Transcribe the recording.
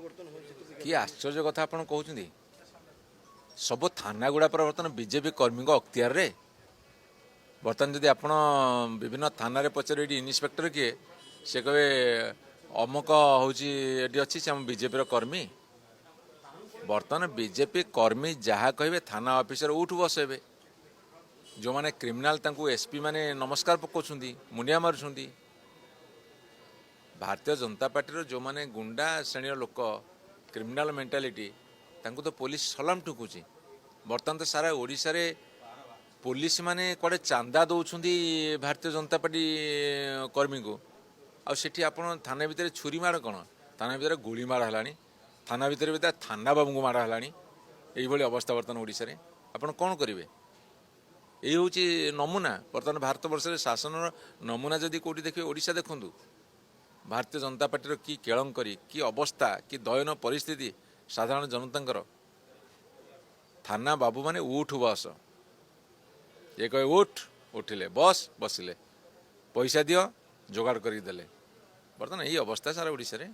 कि आश्चर्य कथा आप कहते सब थाना गुड़ा पर बर्तमान बीजेपी कर्मी अख्तियार रे बर्तमान जदि आप विभिन्न थाना पचारे इन्स्पेक्टर किए से कहे अमुक हूँ अच्छी से आम बीजेपी कर्मी बर्तमान बीजेपी कर्मी जहाँ कहे थाना ऑफिसर उठ बसबे जो मैंने क्रिमिनाल एसपी माने नमस्कार पकाउछन्ती मुंडिया मारुछन्ती भारतीय जनता पार्टी जो मैंने गुंडा श्रेणी लोक क्रिमिनाल मेंटालिटी तांको तो पुलिस सलाम ठुकुची बर्तमान तो सारा ओडिशा रे पुलिस माने कड़े चांदा दौरान भारतीय जनता पार्टी कर्मी को आठी आप थाना भितर छुरी माड़ कौन थाना भितर गुली माड़ है थाना भितर भी थाना बाबू को माड़ है यही अवस्था बर्तमान ओडिशा रे आपन कौन करेंगे यही हूँ नमूना बर्तमान भारत वर्ष शासन नमूना जदि कौटी देखिए ओडिशा देखूँ भारतीय जनता पार्टी की केलंकरी की अवस्था कि दयन परिस्थिति साधारण जनता थाना बाबू माने उठ बस ये कहे उठ उठिले बस बसिले पैसा दियो जोगाड़ करदेले बर्तमान यही अवस्था सारा ओडिशा रे।